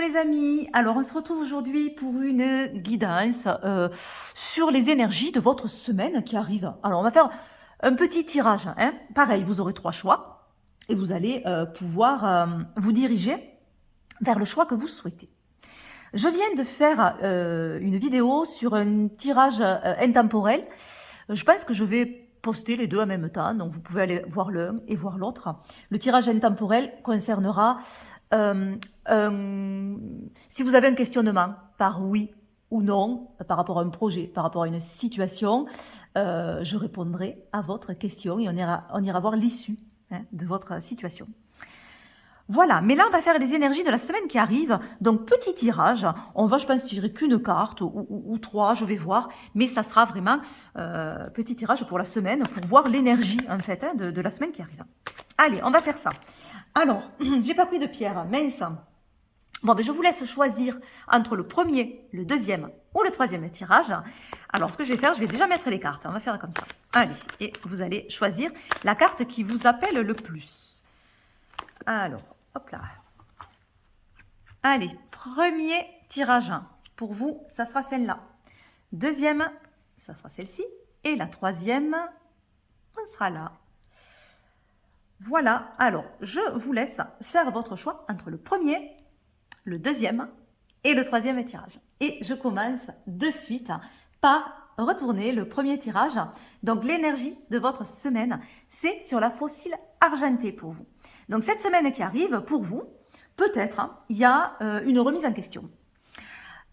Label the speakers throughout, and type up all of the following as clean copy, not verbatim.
Speaker 1: les amis, alors on se retrouve aujourd'hui pour une guidance sur les énergies de votre semaine qui arrive. Alors on va faire un petit tirage, hein. Pareil, vous aurez 3 choix et vous allez pouvoir vous diriger vers le choix que vous souhaitez. Je viens de faire une vidéo sur un tirage intemporel. Je pense que je vais poster les deux en même temps, donc vous pouvez aller voir l'un et voir l'autre. Le tirage intemporel concernera si vous avez un questionnement par oui ou non, par rapport à un projet, par rapport à une situation, je répondrai à votre question et on ira voir l'issue de votre situation. Voilà, mais là on va faire les énergies de la semaine qui arrive, donc petit tirage, on va je pense tirer qu'une carte ou 3, je vais voir, mais ça sera vraiment petit tirage pour la semaine, pour voir l'énergie en fait de la semaine qui arrive. Allez, on va faire ça. Alors, j'ai pas pris de pierre, mince. Bon, ben je vous laisse choisir entre le premier, le deuxième ou le troisième tirage. Alors, ce que je vais faire, je vais déjà mettre les cartes. On va faire comme ça. Allez, et vous allez choisir la carte qui vous appelle le plus. Alors, hop là. Allez, premier tirage. Pour vous, ça sera celle-là. Deuxième, ça sera celle-ci. Et la troisième, on sera là. Voilà, alors je vous laisse faire votre choix entre le premier, le deuxième et le troisième tirage. Et je commence de suite par retourner le premier tirage. Donc l'énergie de votre semaine, c'est sur la fossile argentée pour vous. Donc cette semaine qui arrive, pour vous, peut-être, il y a une remise en question.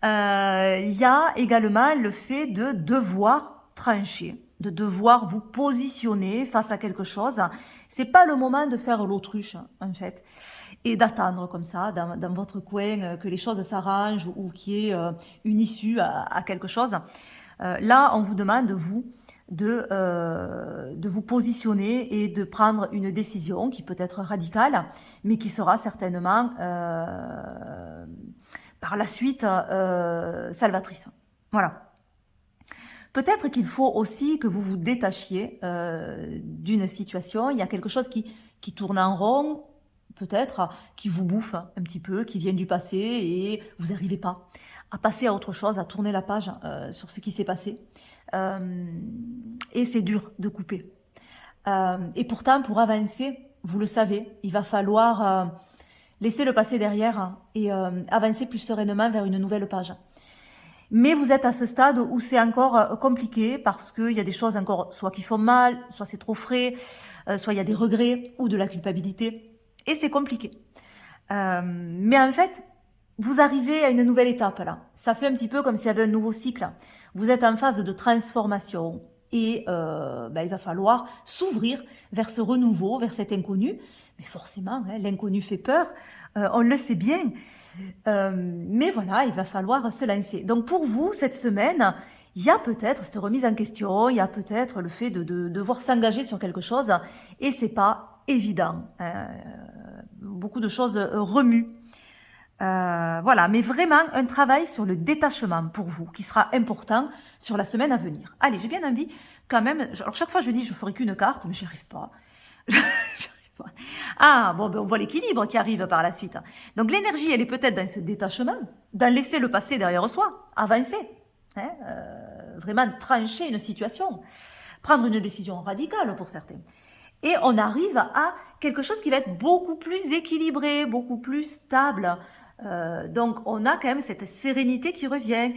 Speaker 1: Il y a également le fait de devoir trancher, de devoir vous positionner face à quelque chose. C'est pas le moment de faire l'autruche, en fait, et d'attendre comme ça, dans votre coin, que les choses s'arrangent ou qu'il y ait une issue à quelque chose. Là, on vous demande, vous, de vous positionner et de prendre une décision qui peut être radicale, mais qui sera certainement par la suite salvatrice. Voilà. Peut-être qu'il faut aussi que vous vous détachiez d'une situation. Il y a quelque chose qui tourne en rond, peut-être, qui vous bouffe un petit peu, qui vient du passé et vous n'arrivez pas à passer à autre chose, à tourner la page sur ce qui s'est passé. Et c'est dur de couper. Et pourtant, pour avancer, vous le savez, il va falloir laisser le passé derrière et avancer plus sereinement vers une nouvelle page. Mais vous êtes à ce stade où c'est encore compliqué parce qu'il y a des choses encore soit qui font mal, soit c'est trop frais, soit il y a des regrets ou de la culpabilité. Et c'est compliqué. Mais en fait, vous arrivez à une nouvelle étape là. Ça fait un petit peu comme s'il y avait un nouveau cycle. Vous êtes en phase de transformation et il va falloir s'ouvrir vers ce renouveau, vers cet inconnu. Mais forcément, l'inconnu fait peur, on le sait bien. Mais voilà, il va falloir se lancer. Donc pour vous, cette semaine, il y a peut-être cette remise en question, il y a peut-être le fait de devoir s'engager sur quelque chose et c'est pas évident. Beaucoup de choses remuent. Voilà, mais vraiment un travail sur le détachement pour vous qui sera important sur la semaine à venir. Allez, j'ai bien envie quand même. Alors chaque fois je dis je ferai qu'une carte, mais j'y arrive pas. Ah, bon, ben on voit l'équilibre qui arrive par la suite. Donc l'énergie, elle est peut-être dans ce détachement, dans laisser le passé derrière soi, avancer, vraiment trancher une situation, prendre une décision radicale pour certains. Et on arrive à quelque chose qui va être beaucoup plus équilibré, beaucoup plus stable. Donc on a quand même cette sérénité qui revient.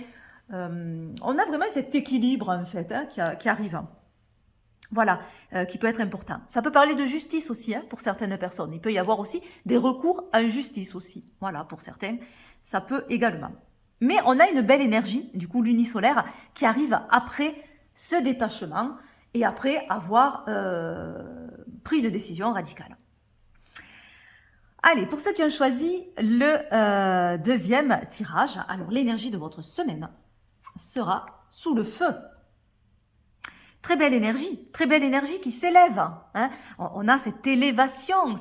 Speaker 1: On a vraiment cet équilibre en fait qui arrive. Voilà, qui peut être important. Ça peut parler de justice aussi pour certaines personnes. Il peut y avoir aussi des recours en justice aussi. Voilà, pour certains, ça peut également. Mais on a une belle énergie, du coup l'unisolaire, qui arrive après ce détachement et après avoir pris de décisions radicales. Allez, pour ceux qui ont choisi le deuxième tirage, alors l'énergie de votre semaine sera sous le feu. Très belle énergie qui s'élève. Hein. On a cette élévation,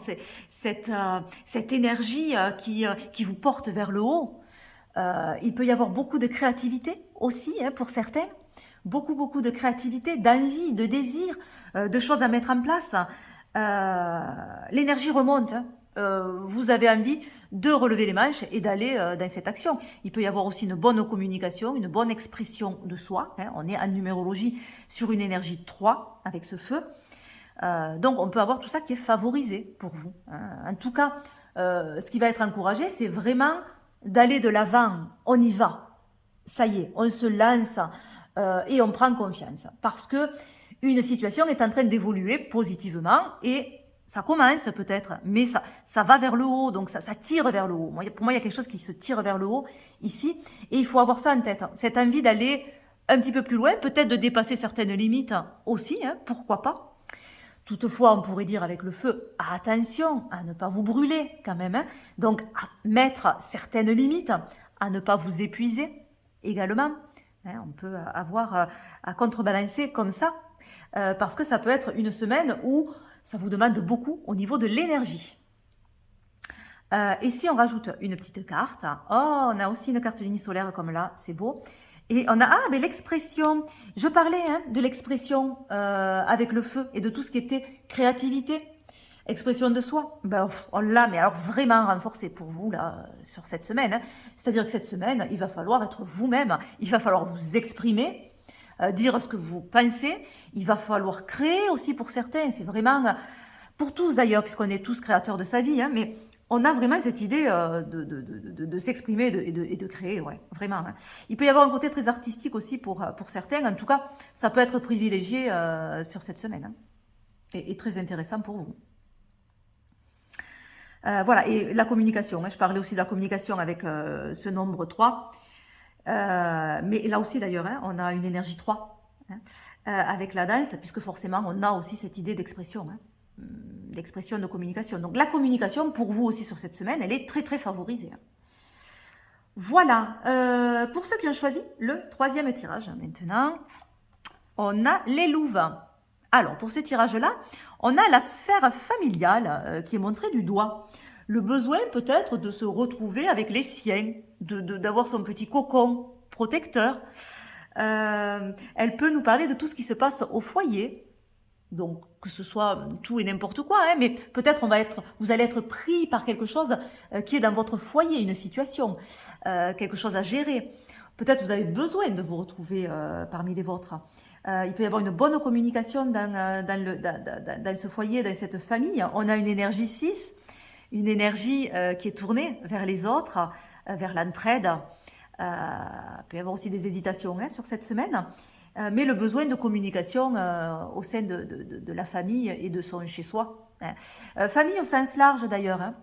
Speaker 1: cette énergie qui vous porte vers le haut. Il peut y avoir beaucoup de créativité aussi pour certains. Beaucoup de créativité, d'envie, de désir, de choses à mettre en place. L'énergie remonte. vous avez envie de relever les manches et d'aller dans cette action. Il peut y avoir aussi une bonne communication, une bonne expression de soi. Hein. On est en numérologie sur une énergie 3 avec ce feu. Donc on peut avoir tout ça qui est favorisé pour vous. Hein. En tout cas, ce qui va être encouragé, c'est vraiment d'aller de l'avant. On y va. Ça y est, on se lance et on prend confiance. Parce que une situation est en train d'évoluer positivement et ça commence peut-être, mais ça va vers le haut, donc ça tire vers le haut. Pour moi, il y a quelque chose qui se tire vers le haut ici, et il faut avoir ça en tête. Cette envie d'aller un petit peu plus loin, peut-être de dépasser certaines limites aussi, hein, pourquoi pas. Toutefois, on pourrait dire avec le feu, attention à ne pas vous brûler quand même. Hein. Donc, à mettre certaines limites, à ne pas vous épuiser également. Hein, on peut avoir à contrebalancer comme ça, parce que ça peut être une semaine où ça vous demande beaucoup au niveau de l'énergie. Et si on rajoute une petite carte, oh, on a aussi une carte lune solaire comme là, c'est beau. Et on a, mais l'expression, je parlais de l'expression avec le feu et de tout ce qui était créativité, expression de soi. Ben, on l'a, mais alors vraiment renforcé pour vous là, sur cette semaine. Hein. C'est-à-dire que cette semaine, il va falloir être vous-même, il va falloir vous exprimer, dire ce que vous pensez. Il va falloir créer aussi pour certains. C'est vraiment, pour tous d'ailleurs, puisqu'on est tous créateurs de sa vie, hein, mais on a vraiment cette idée de s'exprimer et de créer, ouais, vraiment. Hein. Il peut y avoir un côté très artistique aussi pour certains. En tout cas, ça peut être privilégié sur cette semaine hein, et très intéressant pour vous. Voilà, et la communication. Hein, je parlais aussi de la communication avec ce nombre 3. Mais là aussi d'ailleurs, hein, on a une énergie 3 hein, avec la danse, puisque forcément on a aussi cette idée d'expression, hein, d'expression de communication. Donc la communication pour vous aussi sur cette semaine, elle est très très favorisée. Hein. Voilà, pour ceux qui ont choisi le troisième tirage, maintenant, on a les louves. Alors pour ce tirage-là, on a la sphère familiale qui est montrée du doigt. Le besoin peut-être de se retrouver avec les siens, d'avoir son petit cocon protecteur. Elle peut nous parler de tout ce qui se passe au foyer, donc que ce soit tout et n'importe quoi, hein, mais peut-être vous allez être pris par quelque chose qui est dans votre foyer, une situation, quelque chose à gérer. Peut-être vous avez besoin de vous retrouver parmi les vôtres. Il peut y avoir une bonne communication dans ce foyer, dans cette famille. On a une énergie 6, une énergie qui est tournée vers les autres, vers l'entraide. Il peut y avoir aussi des hésitations hein, sur cette semaine, mais le besoin de communication au sein de la famille et de son chez-soi. Hein. Famille au sens large d'ailleurs, hein.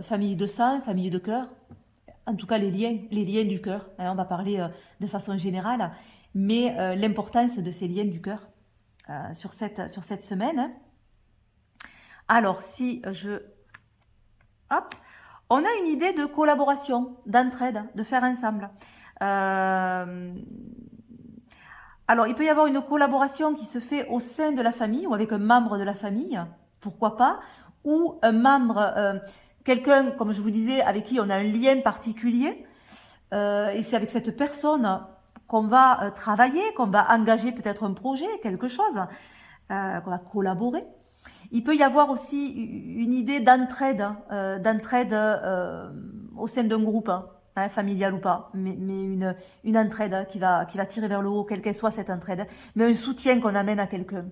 Speaker 1: Famille de sang, famille de cœur, en tout cas les liens du cœur. Hein, on va parler de façon générale, mais l'importance de ces liens du cœur sur cette semaine. Hein. Alors, si je... Hop, on a une idée de collaboration, d'entraide, de faire ensemble. Alors, il peut y avoir une collaboration qui se fait au sein de la famille ou avec un membre de la famille, pourquoi pas, ou un membre, quelqu'un, comme je vous disais, avec qui on a un lien particulier, et c'est avec cette personne qu'on va travailler, qu'on va engager peut-être un projet, quelque chose, qu'on va collaborer. Il peut y avoir aussi une idée d'entraide, au sein d'un groupe, hein, familial ou pas, mais une entraide qui va tirer vers le haut, quelle qu'elle soit cette entraide, mais un soutien qu'on amène à quelqu'un,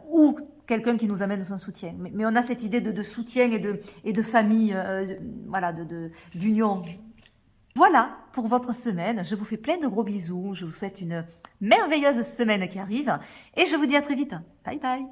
Speaker 1: ou quelqu'un qui nous amène son soutien. Mais on a cette idée de soutien et de famille, voilà, d'union. Voilà pour votre semaine. Je vous fais plein de gros bisous. Je vous souhaite une merveilleuse semaine qui arrive et je vous dis à très vite. Bye bye.